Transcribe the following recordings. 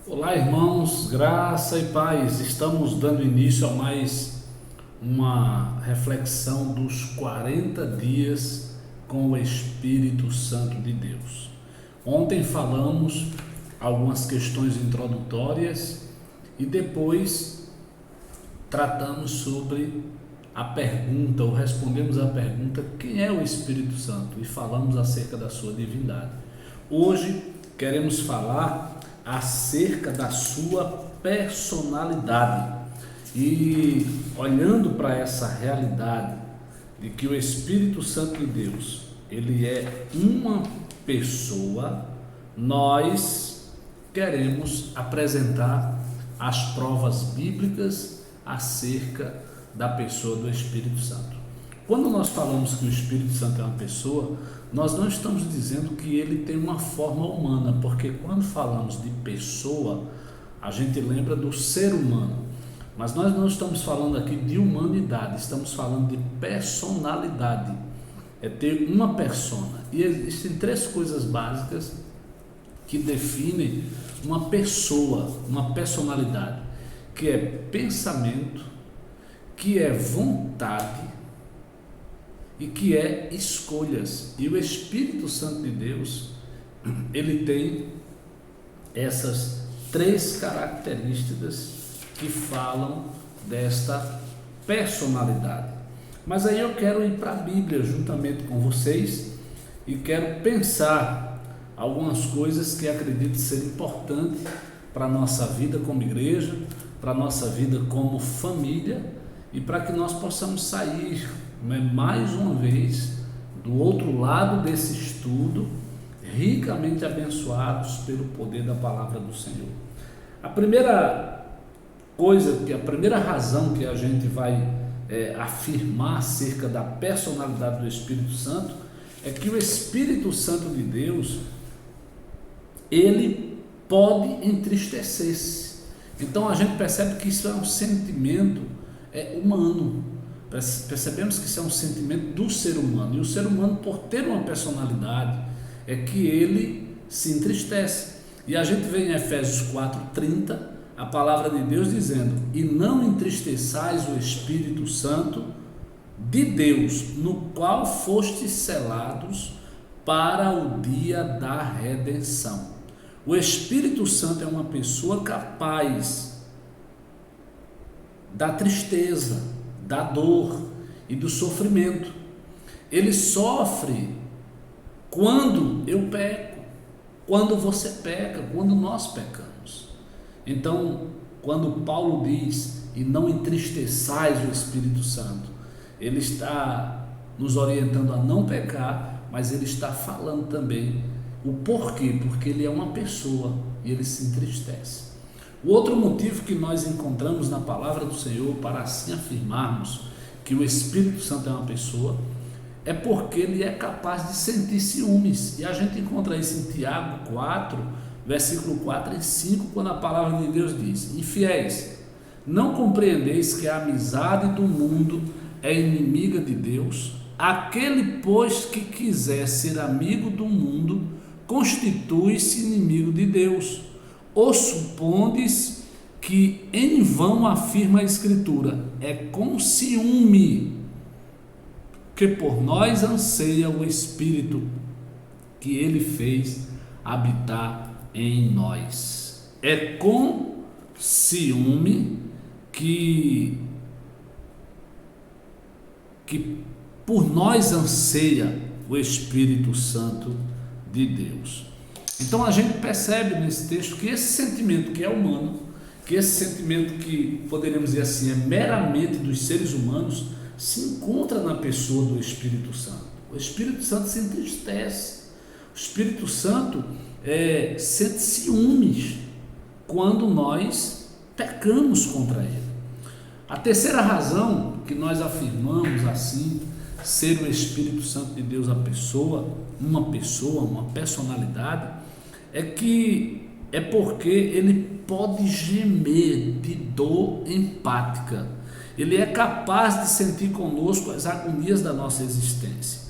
Olá, irmãos, graça e paz. Estamos dando início a mais uma reflexão dos 40 dias com o Espírito Santo de Deus. Ontem falamos algumas questões introdutórias e depois tratamos sobre a pergunta, ou respondemos a pergunta: quem é o Espírito Santo? E falamos acerca da sua divindade. Hoje queremos falar acerca da sua personalidade. E olhando para essa realidade de que o Espírito Santo de Deus, ele é uma pessoa, nós queremos apresentar as provas bíblicas acerca da pessoa do Espírito Santo. Quando nós falamos que o Espírito Santo é uma pessoa, nós não estamos dizendo que ele tem uma forma humana, porque quando falamos de pessoa, a gente lembra do ser humano, mas nós não estamos falando aqui de humanidade, estamos falando de personalidade, é ter uma persona. E existem três coisas básicas que definem uma pessoa, uma personalidade, que é pensamento, que é vontade e que é escolhas. E o Espírito Santo de Deus, ele tem essas três características que falam desta personalidade. Mas aí eu quero ir para a Bíblia juntamente com vocês e quero pensar algumas coisas que acredito ser importantes para a nossa vida como igreja, para a nossa vida como família, e para que nós possamos sair, mais uma vez, do outro lado desse estudo, ricamente abençoados pelo poder da palavra do Senhor. A primeira razão que a gente vai afirmar acerca da personalidade do Espírito Santo é que o Espírito Santo de Deus, ele pode entristecer-se. Então a gente percebe que isso é um sentimento humano. Percebemos que isso é um sentimento do ser humano, e o ser humano, por ter uma personalidade, é que ele se entristece. E a gente vê em Efésios 4:30 a palavra de Deus dizendo: e não entristeçais o Espírito Santo de Deus, no qual fostes selados para o dia da redenção. O Espírito Santo é uma pessoa capaz da tristeza, da dor e do sofrimento. Ele sofre quando eu peco, quando você peca, quando nós pecamos. Então, quando Paulo diz: e não entristeçais o Espírito Santo, ele está nos orientando a não pecar, mas ele está falando também o porquê, porque ele é uma pessoa e ele se entristece. O outro motivo que nós encontramos na palavra do Senhor para assim afirmarmos que o Espírito Santo é uma pessoa é porque ele é capaz de sentir ciúmes. E a gente encontra isso em Tiago 4, versículo 4 e 5, quando a palavra de Deus diz: infiéis, não compreendeis que a amizade do mundo é inimiga de Deus? Aquele, pois, que quiser ser amigo do mundo, constitui-se inimigo de Deus. Ou supondes que em vão afirma a Escritura: é com ciúme que por nós anseia o Espírito que ele fez habitar em nós. É com ciúme que por nós anseia o Espírito Santo de Deus. Então a gente percebe nesse texto que esse sentimento que é humano, que esse sentimento que poderíamos dizer assim é meramente dos seres humanos, se encontra na pessoa do Espírito Santo. O Espírito Santo se entristece, o Espírito Santo sente ciúmes quando nós pecamos contra ele. A terceira razão que nós afirmamos assim ser o Espírito Santo de Deus uma pessoa, uma personalidade, é porque ele pode gemer de dor empática. Ele é capaz de sentir conosco as agonias da nossa existência.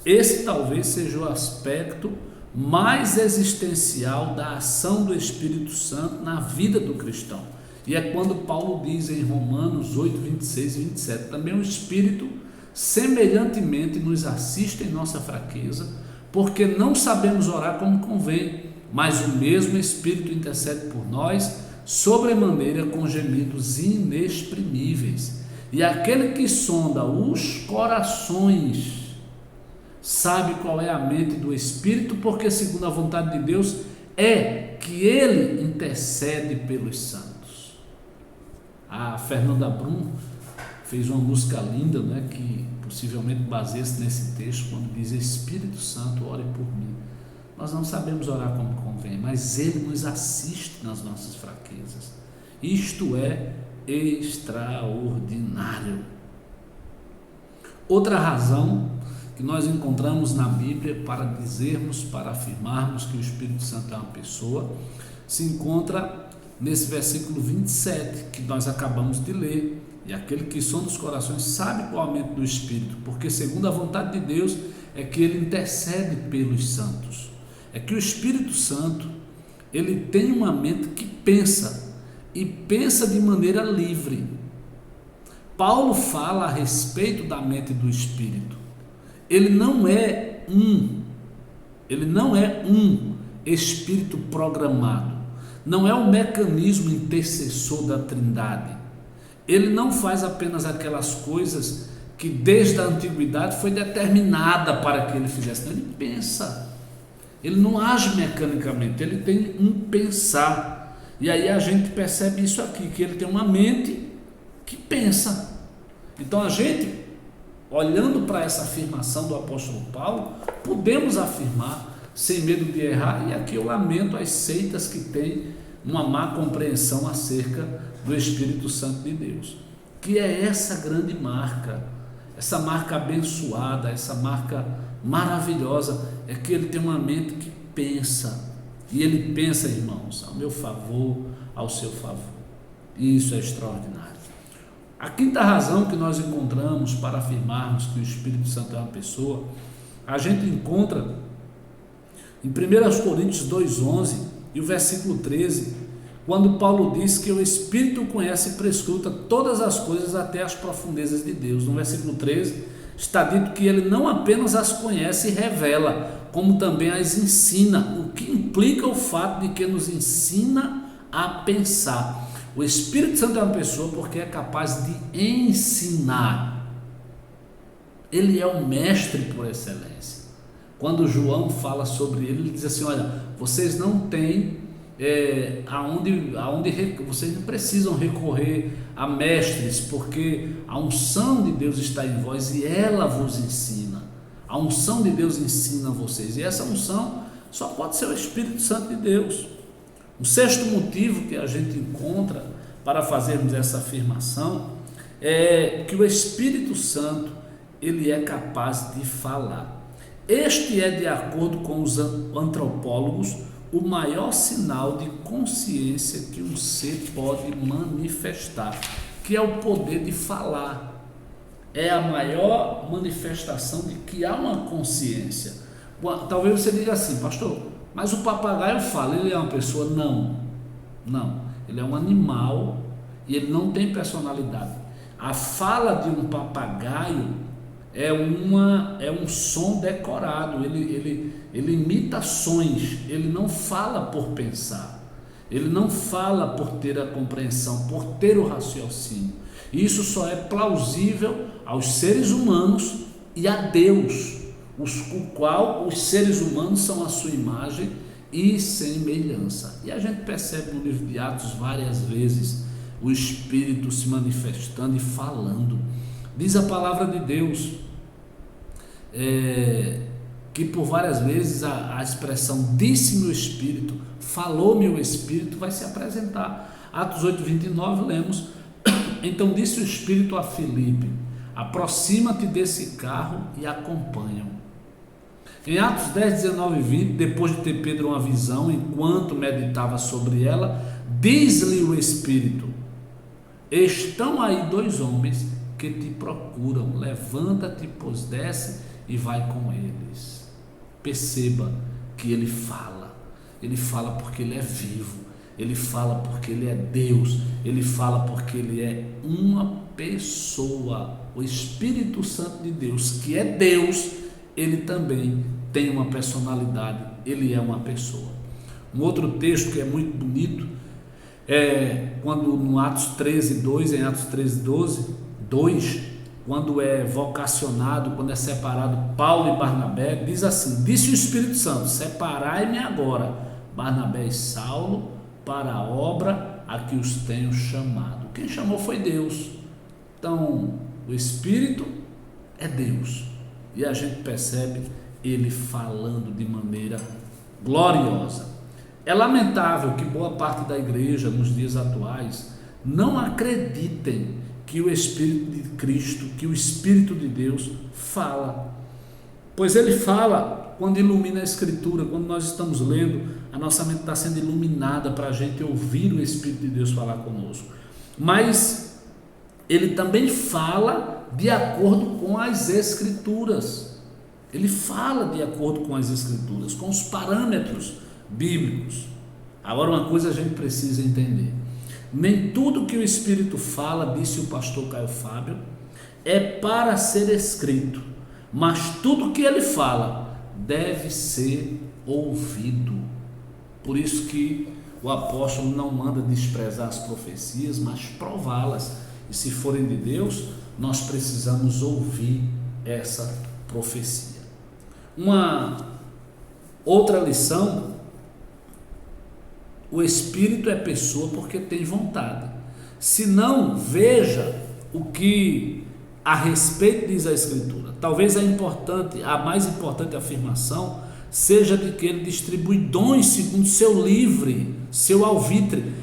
Esse talvez seja o aspecto mais existencial da ação do Espírito Santo na vida do cristão. E é quando Paulo diz em Romanos 8, 26 e 27, também o Espírito semelhantemente nos assiste em nossa fraqueza, porque não sabemos orar como convém, mas o mesmo Espírito intercede por nós, sobremaneira com gemidos inexprimíveis. E aquele que sonda os corações sabe qual é a mente do Espírito, porque segundo a vontade de Deus é que ele intercede pelos santos. A Fernanda Brum fez uma música linda, né, que possivelmente baseia-se nesse texto, quando diz: Espírito Santo, ore por mim. Nós não sabemos orar como convém, mas ele nos assiste nas nossas fraquezas. Isto é extraordinário. Outra razão que nós encontramos na Bíblia para dizermos, para afirmarmos que o Espírito Santo é uma pessoa, se encontra nesse versículo 27, que nós acabamos de ler. E aquele que sonda os corações sabe qual é a mente do Espírito, porque segundo a vontade de Deus é que ele intercede pelos santos. É que o Espírito Santo, ele tem uma mente que pensa, e pensa de maneira livre. Paulo fala a respeito da mente do Espírito. Ele não é um espírito programado, não é um mecanismo intercessor da Trindade. Ele não faz apenas aquelas coisas que desde a antiguidade foi determinada para que ele fizesse. Não, ele pensa, ele não age mecanicamente, ele tem um pensar. E aí a gente percebe isso aqui, que ele tem uma mente que pensa. Então a gente, olhando para essa afirmação do apóstolo Paulo, podemos afirmar sem medo de errar. E aqui eu lamento as seitas que têm uma má compreensão acerca do Espírito Santo de Deus, que é essa grande marca, essa marca abençoada, essa marca maravilhosa, é que ele tem uma mente que pensa, e ele pensa, irmãos, ao meu favor, ao seu favor. E isso é extraordinário. A quinta razão que nós encontramos para afirmarmos que o Espírito Santo é uma pessoa, a gente encontra em 1 Coríntios 2,11 e o versículo 13, quando Paulo diz que o Espírito conhece e prescruta todas as coisas até as profundezas de Deus. No versículo 13 está dito que ele não apenas as conhece e revela, como também as ensina, o que implica o fato de que nos ensina a pensar. O Espírito Santo é uma pessoa porque é capaz de ensinar. Ele é o mestre por excelência. Quando João fala sobre ele, ele diz assim: olha, vocês não têm vocês não precisam recorrer a mestres, porque a unção de Deus está em vós e ela vos ensina. A unção de Deus ensina vocês, e essa unção só pode ser o Espírito Santo de Deus. O sexto motivo que a gente encontra para fazermos essa afirmação é que o Espírito Santo, ele é capaz de falar. Este é, de acordo com os antropólogos, o maior sinal de consciência que um ser pode manifestar, que é o poder de falar. É a maior manifestação de que há uma consciência. Talvez você diga assim: pastor, mas o papagaio fala, ele é uma pessoa? Não, ele é um animal e ele não tem personalidade. A fala de um papagaio é um som decorado, ele imita sons, ele não fala por pensar, ele não fala por ter a compreensão, por ter o raciocínio. Isso só é plausível aos seres humanos e a Deus, o qual os seres humanos são a sua imagem e semelhança. E a gente percebe no livro de Atos várias vezes o Espírito se manifestando e falando. Diz a palavra de Deus que por várias vezes a expressão disse-me o Espírito, falou-me o Espírito, vai se apresentar. Atos 8:29 lemos: então disse o Espírito a Filipe: aproxima-te desse carro e acompanha-o. Em Atos 10:19 e 20, depois de ter Pedro uma visão, enquanto meditava sobre ela, diz-lhe o Espírito: estão aí 2 homens que te procuram, levanta-te, pois desce e vai com eles. Perceba que ele fala. Ele fala porque ele é vivo, ele fala porque ele é Deus, ele fala porque ele é uma pessoa. O Espírito Santo de Deus, que é Deus, ele também tem uma personalidade, ele é uma pessoa. Um outro texto que é muito bonito é quando no Atos 13:2, em Atos 13:2, quando é vocacionado, quando é separado Paulo e Barnabé, diz assim: disse o Espírito Santo, separai-me agora Barnabé e Saulo para a obra a que os tenho chamado. Quem chamou foi Deus. Então o Espírito é Deus, e a gente percebe ele falando de maneira gloriosa. É lamentável que boa parte da igreja nos dias atuais não acreditem que o Espírito de Cristo, que o Espírito de Deus fala, pois ele fala quando ilumina a Escritura. Quando nós estamos lendo, a nossa mente está sendo iluminada para a gente ouvir o Espírito de Deus falar conosco, mas ele também fala de acordo com as Escrituras. Ele fala de acordo com as Escrituras, com os parâmetros bíblicos. Agora, uma coisa a gente precisa entender: nem tudo que o Espírito fala, disse o pastor Caio Fábio, é para ser escrito, mas tudo que ele fala deve ser ouvido. Por isso que o apóstolo não manda desprezar as profecias, mas prová-las, e se forem de Deus, nós precisamos ouvir essa profecia. Uma outra lição: o Espírito é pessoa porque tem vontade. Se não, veja o que a respeito diz a Escritura. Talvez a mais importante afirmação seja de que ele distribui dons segundo seu alvitre,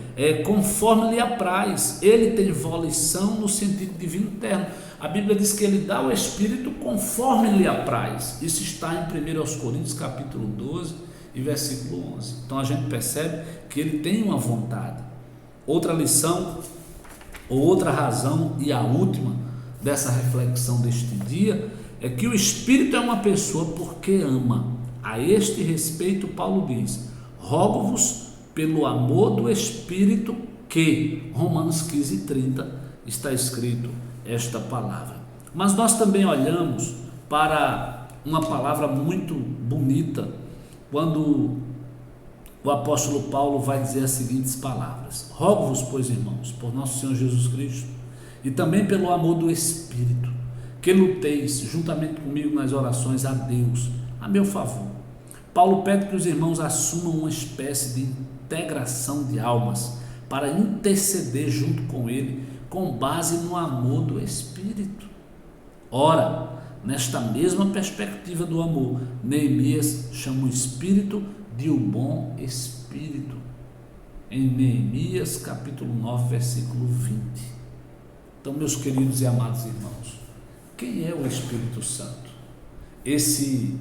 conforme lhe apraz. Ele tem volição no sentido divino eterno. A Bíblia diz que ele dá o Espírito conforme lhe apraz. Isso está em 1 Coríntios capítulo 12 e versículo 11. Então a gente percebe que ele tem uma vontade. Outra lição, ou outra razão, e a última dessa reflexão deste dia, é que o Espírito é uma pessoa porque ama. A este respeito, Paulo diz: rogo-vos pelo amor do Espírito que, Romanos 15:30, está escrito esta palavra. Mas nós também olhamos para uma palavra muito bonita, quando o apóstolo Paulo vai dizer as seguintes palavras: rogo-vos, pois, irmãos, por nosso Senhor Jesus Cristo, e também pelo amor do Espírito, que luteis juntamente comigo nas orações a Deus, a meu favor. Paulo pede que os irmãos assumam uma espécie de integração de almas para interceder junto com ele, com base no amor do Espírito. Ora, nesta mesma perspectiva do amor, Neemias chama o Espírito de o bom Espírito, em Neemias capítulo 9, versículo 20. Então, meus queridos e amados irmãos, quem é o Espírito Santo? Esse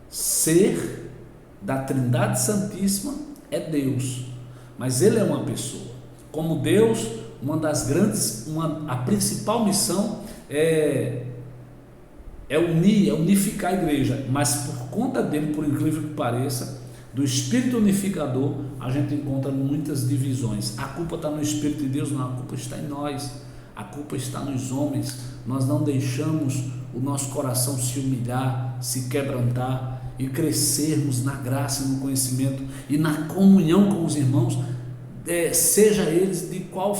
ser da Trindade Santíssima é Deus, mas ele é uma pessoa. Como Deus, a principal missão é unificar a igreja, mas por conta dele, por incrível que pareça, do Espírito unificador, a gente encontra muitas divisões. A culpa está no Espírito de Deus? Não, a culpa está em nós, a culpa está nos homens. Nós não deixamos o nosso coração se humilhar, se quebrantar e crescermos na graça e no conhecimento e na comunhão com os irmãos, seja eles de qual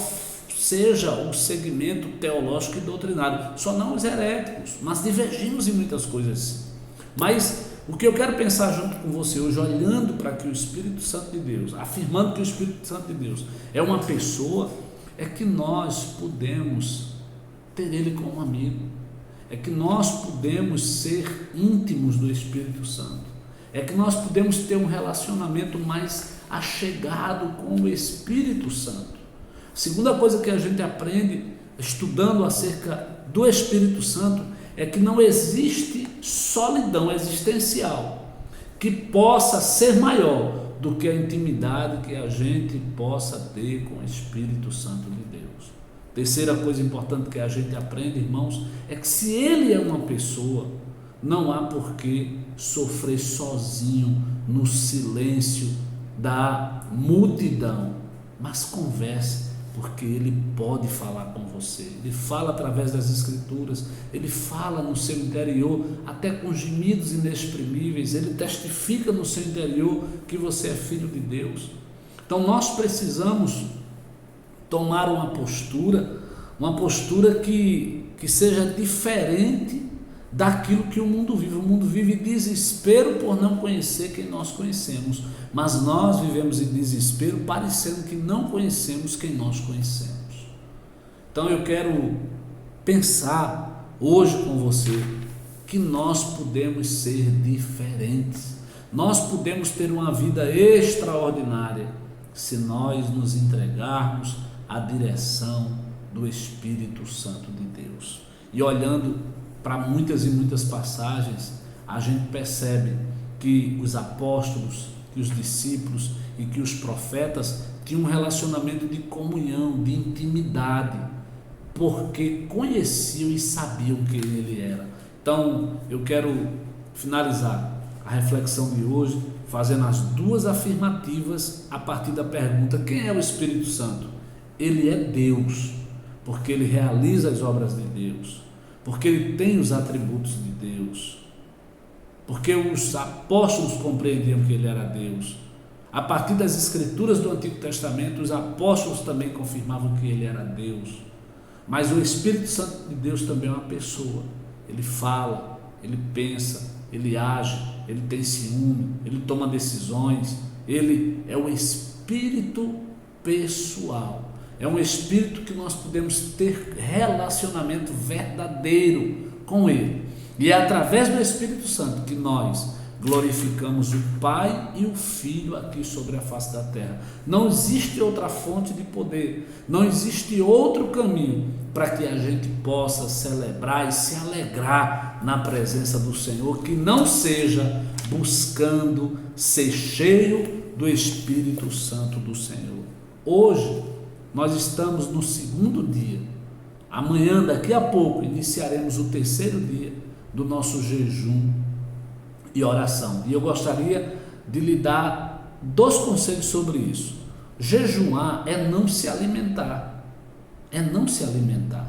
seja o segmento teológico e doutrinário. Só não os heréticos, mas divergimos em muitas coisas. Mas o que eu quero pensar junto com você hoje, olhando para que o Espírito Santo de Deus, afirmando que o Espírito Santo de Deus é uma pessoa, é que nós podemos ter ele como amigo, é que nós podemos ser íntimos do Espírito Santo, é que nós podemos ter um relacionamento mais achegado com o Espírito Santo. Segunda coisa que a gente aprende estudando acerca do Espírito Santo é que não existe solidão existencial que possa ser maior do que a intimidade que a gente possa ter com o Espírito Santo de Deus. Terceira coisa importante que a gente aprende, irmãos, é que se ele é uma pessoa, Não há por que sofrer sozinho no silêncio da multidão, mas converse, porque Ele pode falar com você. Ele fala através das Escrituras, Ele fala no seu interior, até com gemidos inexprimíveis. Ele testifica no seu interior que você é filho de Deus. Então nós precisamos tomar uma postura que seja diferente daquilo que o mundo vive. O mundo vive desespero por não conhecer quem nós conhecemos, mas nós vivemos em desespero parecendo que não conhecemos quem nós conhecemos. Então eu quero pensar hoje com você que nós podemos ser diferentes, nós podemos ter uma vida extraordinária se nós nos entregarmos à direção do Espírito Santo de Deus. E olhando para muitas e muitas passagens, a gente percebe que os apóstolos, que os discípulos e que os profetas tinham um relacionamento de comunhão, de intimidade, porque conheciam e sabiam quem Ele era. Então eu quero finalizar a reflexão de hoje fazendo as duas afirmativas a partir da pergunta: quem é o Espírito Santo? Ele é Deus, porque Ele realiza as obras de Deus, porque Ele tem os atributos de Deus, porque os apóstolos compreendiam que Ele era Deus. A partir das Escrituras do Antigo Testamento, os apóstolos também confirmavam que Ele era Deus. Mas o Espírito Santo de Deus também é uma pessoa. Ele fala, Ele pensa, Ele age, Ele tem ciúme, Ele toma decisões. Ele é o Espírito pessoal. É um Espírito que nós podemos ter relacionamento verdadeiro com Ele. E é através do Espírito Santo que nós glorificamos o Pai e o Filho aqui sobre a face da terra. Não existe outra fonte de poder, não existe outro caminho para que a gente possa celebrar e se alegrar na presença do Senhor, que não seja buscando ser cheio do Espírito Santo do Senhor. Hoje nós estamos no segundo dia. Amanhã, daqui a pouco, iniciaremos o terceiro dia do nosso jejum e oração. E eu gostaria de lhe dar 2 conselhos sobre isso. Jejuar é não se alimentar. É não se alimentar.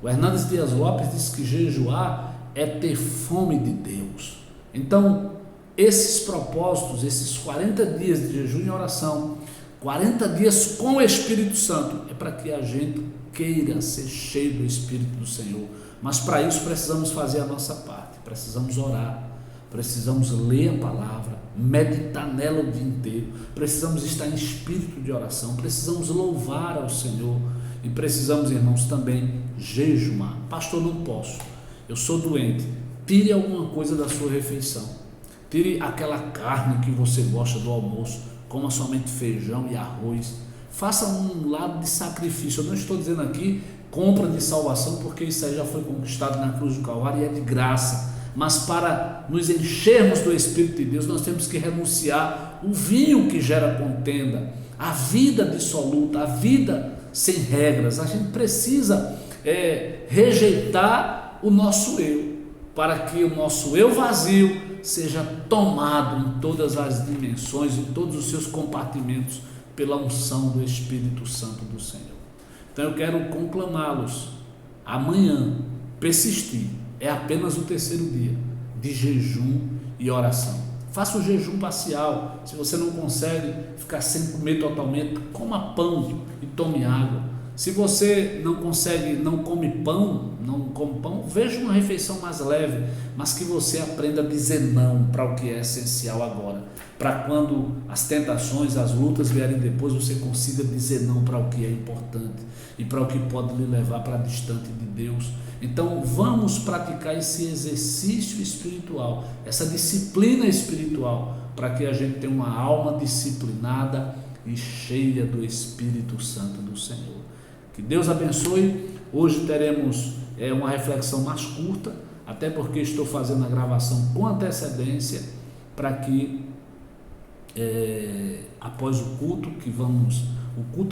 O Hernandes Dias Lopes diz que jejuar é ter fome de Deus. Então, esses propósitos, esses 40 dias de jejum e oração, 40 dias com o Espírito Santo, é para que a gente queira ser cheio do Espírito do Senhor. Mas para isso precisamos fazer a nossa parte, precisamos orar, precisamos ler a palavra, meditar nela o dia inteiro, precisamos estar em espírito de oração, precisamos louvar ao Senhor e precisamos, irmãos, também jejuar. Pastor, não posso, eu sou doente. Tire alguma coisa da sua refeição, tire aquela carne que você gosta do almoço, coma somente feijão e arroz, faça um lado de sacrifício. Eu não estou dizendo aqui compra de salvação, porque isso aí já foi conquistado na cruz do Calvário e é de graça, mas para nos enchermos do Espírito de Deus, nós temos que renunciar o vinho que gera contenda, a vida dissoluta, a vida sem regras. A gente precisa rejeitar o nosso eu, para que o nosso eu vazio seja tomado em todas as dimensões, em todos os seus compartimentos, pela unção do Espírito Santo do Senhor. Então eu quero conclamá-los, amanhã, persistir, é apenas o terceiro dia de jejum e oração. Faça o jejum parcial. Se você não consegue ficar sem comer totalmente, coma pão e tome água. Se você não consegue, não come pão, veja uma refeição mais leve, mas que você aprenda a dizer não para o que é essencial agora, para quando as tentações, as lutas vierem depois, você consiga dizer não para o que é importante e para o que pode lhe levar para distante de Deus. Então vamos praticar esse exercício espiritual, essa disciplina espiritual, para que a gente tenha uma alma disciplinada e cheia do Espírito Santo do Senhor. Que Deus abençoe. Hoje teremos uma reflexão mais curta, até porque estou fazendo a gravação com antecedência, para que após o culto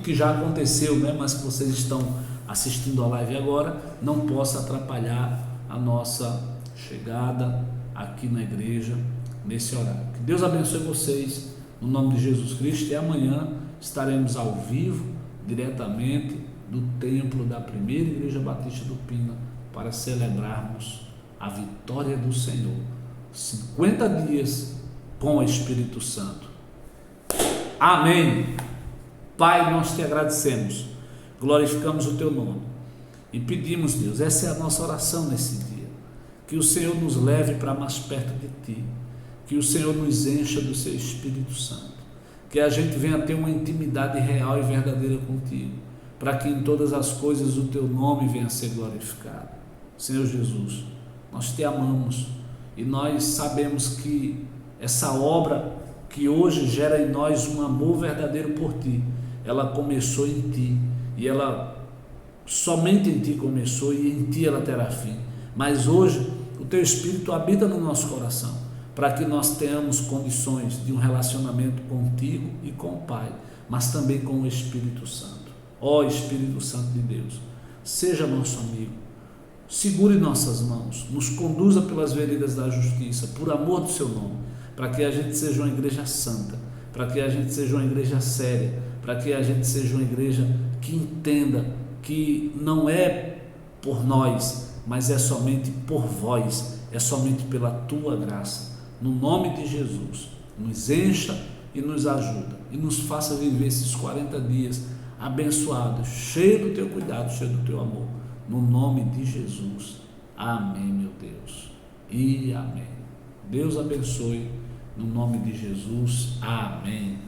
que já aconteceu, mas que vocês estão assistindo a live agora, não possa atrapalhar a nossa chegada aqui na igreja, nesse horário. Que Deus abençoe vocês, no nome de Jesus Cristo, e amanhã estaremos ao vivo, diretamente do templo da primeira Igreja Batista do Pina, para celebrarmos a vitória do Senhor. 50 dias com o Espírito Santo. Amém. Pai, nós te agradecemos, glorificamos o teu nome e pedimos, Deus, essa é a nossa oração nesse dia, que o Senhor nos leve para mais perto de ti, que o Senhor nos encha do seu Espírito Santo, que a gente venha ter uma intimidade real e verdadeira contigo, para que em todas as coisas o teu nome venha a ser glorificado. Senhor Jesus, nós te amamos e nós sabemos que essa obra que hoje gera em nós um amor verdadeiro por ti, ela começou em ti, e ela somente em ti começou, e em ti ela terá fim. Mas hoje o teu Espírito habita no nosso coração, para que nós tenhamos condições de um relacionamento contigo e com o Pai, mas também com o Espírito Santo. Ó Espírito Santo de Deus, seja nosso amigo, segure nossas mãos, nos conduza pelas veredas da justiça, por amor do seu nome, para que a gente seja uma igreja santa, para que a gente seja uma igreja séria, para que a gente seja uma igreja que entenda que não é por nós, mas é somente por vós, é somente pela tua graça. No nome de Jesus, nos encha e nos ajuda, e nos faça viver esses 40 dias abençoados, cheio do teu cuidado, cheio do teu amor, no nome de Jesus. Amém, meu Deus, e amém. Deus abençoe, no nome de Jesus. Amém.